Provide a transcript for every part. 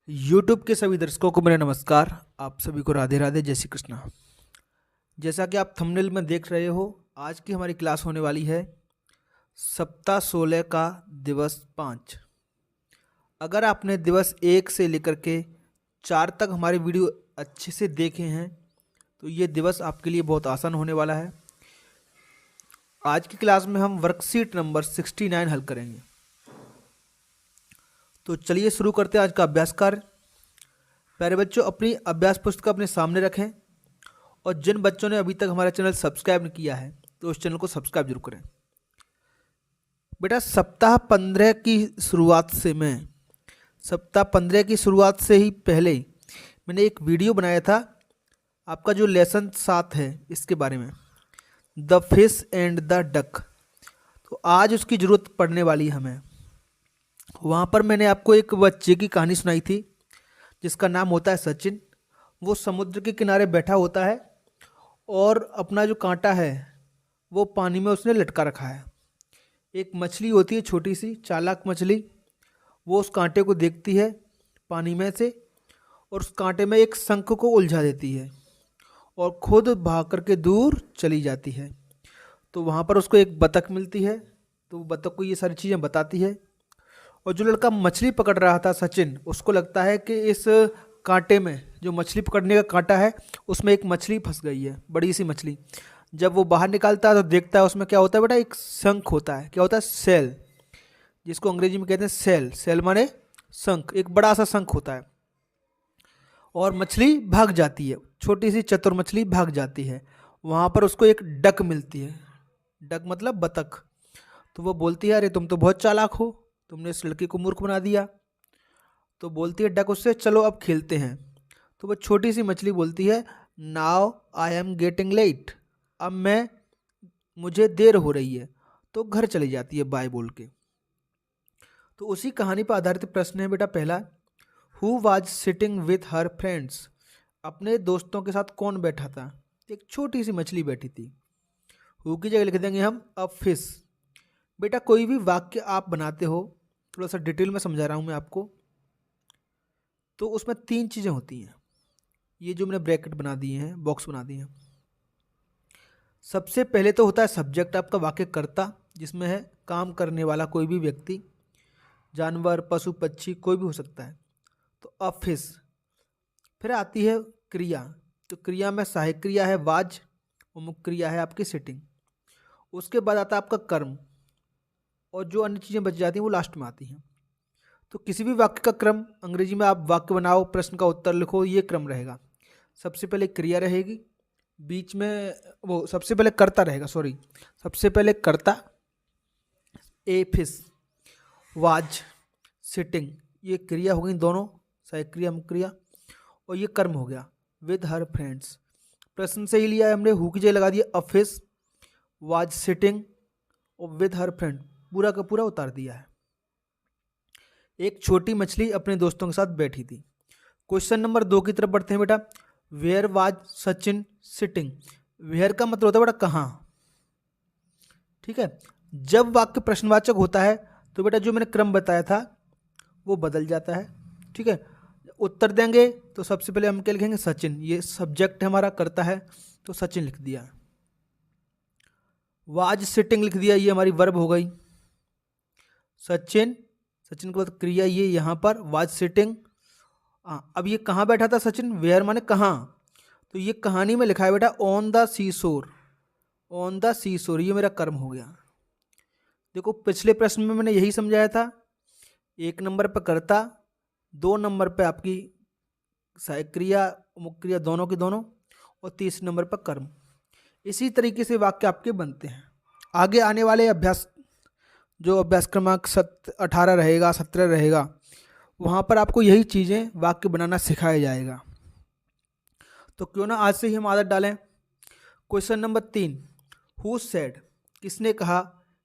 YouTube के सभी दर्शकों को मेरा नमस्कार। आप सभी को राधे राधे, जय श्री कृष्णा। जैसा कि आप थंबनेल में देख रहे हो, आज की हमारी क्लास होने वाली है सप्ताह 16 का दिवस 5। अगर आपने दिवस 1 से लेकर के 4 तक हमारे वीडियो अच्छे से देखे हैं तो ये दिवस आपके लिए बहुत आसान होने वाला है। आज की क्लास में हम वर्कशीट नंबर 69 हल करेंगे। तो चलिए शुरू करते हैं आज का अभ्यास कार्य। प्यारे बच्चों, अपनी अभ्यास पुस्तक अपने सामने रखें और जिन बच्चों ने अभी तक हमारा चैनल सब्सक्राइब नहीं किया है तो उस चैनल को सब्सक्राइब जरूर करें। बेटा, सप्ताह 15 की शुरुआत से ही पहले मैंने एक वीडियो बनाया था आपका जो लेसन 7 है इसके बारे में, the fish and the duck. तो आज उसकी ज़रूरत पड़ने वाली है हमें। वहाँ पर मैंने आपको एक बच्चे की कहानी सुनाई थी जिसका नाम होता है सचिन। वो समुद्र के किनारे बैठा होता है और अपना जो कांटा है वो पानी में उसने लटका रखा है। एक मछली होती है, छोटी सी चालाक मछली, वो उस कांटे को देखती है पानी में से और उस कांटे में एक शंख को उलझा देती है और खुद भाग करके दूर चली जाती है। तो वहाँ पर उसको एक बतख मिलती है, तो वो बतख को ये सारी चीज़ें बताती है। और जो लड़का मछली पकड़ रहा था सचिन, उसको लगता है कि इस कांटे में, जो मछली पकड़ने का कांटा है, उसमें एक मछली फंस गई है, बड़ी सी मछली। जब वो बाहर निकालता है तो देखता है उसमें क्या होता है बेटा, एक शंख होता है। क्या होता है? सेल, जिसको अंग्रेजी में कहते हैं सेल। सेल माने शंख, एक बड़ा सा शंख होता है। और मछली भाग जाती है, छोटी सी चतुर मछली भाग जाती है। वहाँ पर उसको एक डक मिलती है। डक मतलब बतख। तो वो बोलती है, अरे तुम तो बहुत चालाक हो, तुमने इस लड़के को मूर्ख बना दिया। तो बोलती है डक उससे, चलो अब खेलते हैं। तो वो छोटी सी मछली बोलती है, now I am getting late, अब मुझे देर हो रही है। तो घर चली जाती है बाय बोल के। तो उसी कहानी पर आधारित प्रश्न है बेटा पहला, who was sitting with her friends, अपने दोस्तों के साथ कौन बैठा था? एक छोटी सी मछली बैठी थी। हु की जगह लिख देंगे हम अ फिश। बेटा, कोई भी वाक्य आप बनाते हो, थोड़ा सा डिटेल में समझा रहा हूँ मैं आपको, तो उसमें 3 चीज़ें होती हैं। ये जो मैंने ब्रैकेट बना दिए हैं, बॉक्स बना दिए हैं। सबसे पहले तो होता है सब्जेक्ट, आपका वाक्य कर्ता, जिसमें है काम करने वाला कोई भी व्यक्ति, जानवर, पशु, पक्षी, कोई भी हो सकता है। तो ऑफिस। फिर आती है क्रिया। तो क्रिया में सहायक क्रिया है वाज और मुख्य क्रिया है आपकी सिटिंग। उसके बाद आता है आपका कर्म और जो अन्य चीज़ें बच जाती हैं वो लास्ट में आती हैं। तो किसी भी वाक्य का क्रम, अंग्रेजी में आप वाक्य बनाओ, प्रश्न का उत्तर लिखो, ये क्रम रहेगा। सबसे पहले क्रिया रहेगी, बीच में वो सबसे पहले कर्ता रहेगा, सॉरी, सबसे पहले कर्ता ए फिश, वाज, सिटिंग, ये क्रिया हो गई दोनों, सहायक क्रिया मुख्य क्रिया। और ये कर्म हो गया विद हर फ्रेंड्स। प्रश्न से ही लिया है हमने, हु की जगह लगा दिया अ फिश, वाज सिटिंग और विद हर फ्रेंड, पूरा का पूरा उतार दिया है। एक छोटी मछली अपने दोस्तों के साथ बैठी थी। क्वेश्चन नंबर 2 की तरफ बढ़ते हैं बेटा। Where was Sachin sitting. Where का मतलब होता है बेटा कहाँ। ठीक है, जब वाक्य प्रश्नवाचक होता है तो बेटा जो मैंने क्रम बताया था वो बदल जाता है। ठीक है, उत्तर देंगे तो सबसे पहले हम क्या लिखेंगे, सचिन। ये सब्जेक्ट हमारा करता है तो सचिन लिख दिया। वाज सिटिंग लिख दिया, ये हमारी वर्ब हो गई। सचिन, सचिन के बाद क्रिया ये यहाँ पर वाज सिटिंग। अब ये कहाँ बैठा था सचिन, वेयर माने कहाँ। तो ये कहानी में लिखा है बेटा ऑन द सी शोर। ऑन द सी शोर, ये मेरा कर्म हो गया। देखो पिछले प्रश्न में मैंने यही समझाया था, 1 नंबर पर कर्ता, 2 नंबर पर आपकी सहायक क्रिया मुख्य क्रिया दोनों की दोनों, और 30 नंबर पर कर्म। इसी तरीके से वाक्य आपके बनते हैं। आगे आने वाले अभ्यास, जो अभ्यास क्रमांक 18 रहेगा, 17 रहेगा, वहाँ पर आपको यही चीज़ें वाक्य बनाना सिखाया जाएगा। तो क्यों ना आज से ही हम आदत डालें। क्वेश्चन नंबर 3, हु सेड, किसने कहा,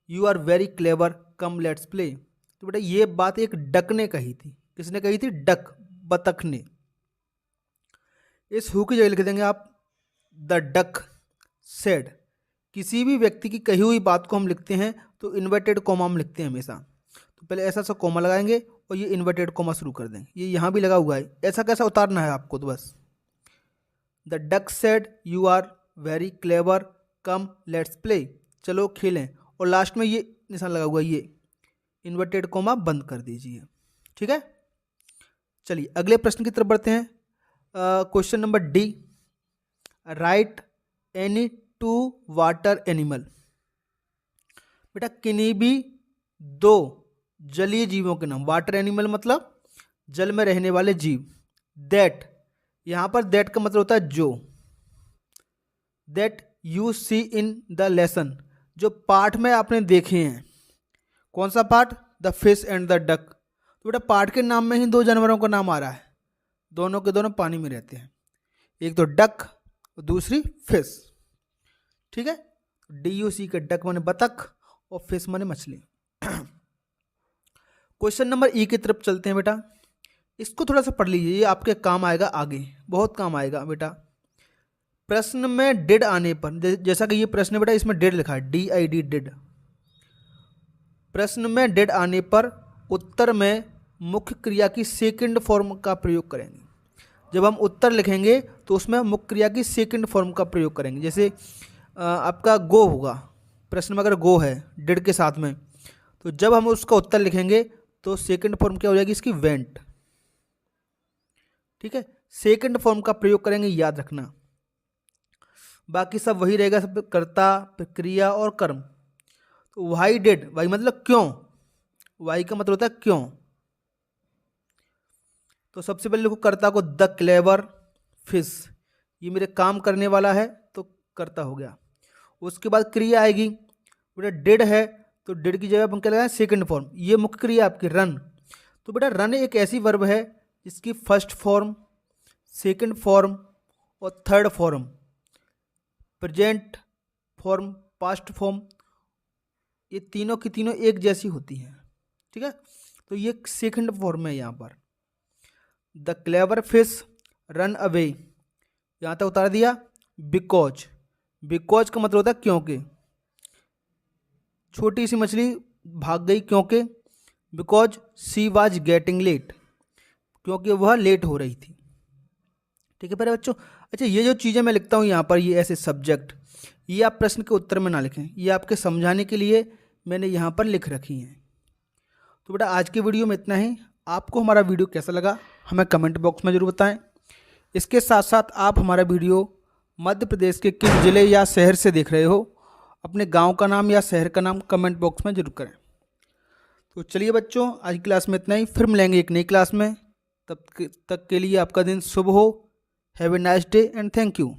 you are very clever, come let's play. तो बेटा ये बात एक डक ने कही थी। किसने कही थी? डक, बतख ने। इस हु की जगह लिख देंगे आप द डक सेड। किसी भी व्यक्ति की कही हुई बात को हम लिखते हैं तो इन्वर्टेड कॉमा में लिखते हैं हमेशा। तो पहले ऐसा सा कॉमा लगाएंगे और ये इन्वर्टेड कॉमा शुरू कर देंगे। ये यहाँ भी लगा हुआ है, ऐसा कैसा उतारना है आपको, तो बस the duck said you are very clever come let's play, चलो खेलें, और लास्ट में ये निशान लगा हुआ है, ये इन्वर्टेड कॉमा बंद कर दीजिए। ठीक है, चलिए अगले प्रश्न की तरफ बढ़ते हैं। Question number D, right any two water animal. बेटा किन्हीं भी दो जलीय जीवों के नाम, वाटर एनिमल मतलब जल में रहने वाले जीव, दैट, यहां पर दैट का मतलब होता है जो, that you see in the lesson, जो पाठ में आपने देखे हैं। कौन सा पाठ? The fish and the duck. तो बेटा पाठ के नाम में ही दो जानवरों का नाम आ रहा है, दोनों के दोनों पानी में रहते हैं, एक तो डक और दूसरी फिश। ठीक है, DUC के डक माने बतख और फिश माने मछली। क्वेश्चन नंबर ई की तरफ चलते हैं बेटा, इसको थोड़ा सा पढ़ लीजिए, ये आपके काम आएगा, आगे बहुत काम आएगा बेटा। प्रश्न में डिड आने पर, जैसा कि ये प्रश्न है बेटा, इसमें डिड लिखा है, DID डिड। प्रश्न में डिड आने पर उत्तर में मुख्य क्रिया की सेकंड फॉर्म का प्रयोग करेंगे। जब हम उत्तर लिखेंगे तो उसमें मुख्य क्रिया की सेकंड फॉर्म का प्रयोग करेंगे। जैसे आपका गो होगा, प्रश्न में अगर गो है डिड के साथ में, तो जब हम उसका उत्तर लिखेंगे तो सेकंड फॉर्म क्या हो जाएगी इसकी? वेंट। ठीक है, सेकंड फॉर्म का प्रयोग करेंगे, याद रखना। बाकी सब वही रहेगा, सब कर्ता, प्रक्रिया और कर्म। तो वाई डिड, वाई मतलब क्यों, वाई का मतलब होता है क्यों। तो सबसे पहले लिखो कर्ता को, द क्लेवर फिश, ये मेरे काम करने वाला है तो कर्ता हो गया। उसके बाद क्रिया आएगी, बेटा डिड है तो डिड की जगह अपन क्या लगाएं? Second form. ये मुख्य क्रिया आपकी रन, तो बेटा रन एक ऐसी वर्ब है जिसकी फर्स्ट फॉर्म, सेकंड फॉर्म और third form, present form, past form, ये तीनों की तीनों एक जैसी होती हैं। ठीक है, तो ये सेकंड फॉर्म है यहाँ पर। The clever fish run away, यहाँ तक उतार दिया। बिकॉज, बिकॉज का मतलब होता है क्योंकि, छोटी सी मछली भाग गई क्योंकि, because she was getting late, क्योंकि वह लेट हो रही थी। ठीक है प्यारे बच्चों। अच्छा, ये जो चीज़ें मैं लिखता हूँ यहाँ पर, ये ऐसे सब्जेक्ट, ये आप प्रश्न के उत्तर में ना लिखें, ये आपके समझाने के लिए मैंने यहाँ पर लिख रखी हैं। तो बेटा आज की वीडियो में इतना ही। आपको हमारा वीडियो कैसा लगा हमें कमेंट बॉक्स में ज़रूर बताएं। इसके साथ साथ आप हमारा वीडियो मध्य प्रदेश के किस ज़िले या शहर से देख रहे हो, अपने गांव का नाम या शहर का नाम कमेंट बॉक्स में ज़रूर करें। तो चलिए बच्चों, आज की क्लास में इतना ही, फिर मिलेंगे एक नई क्लास में। तब तक के लिए आपका दिन शुभ हो। Have a nice day and thank you.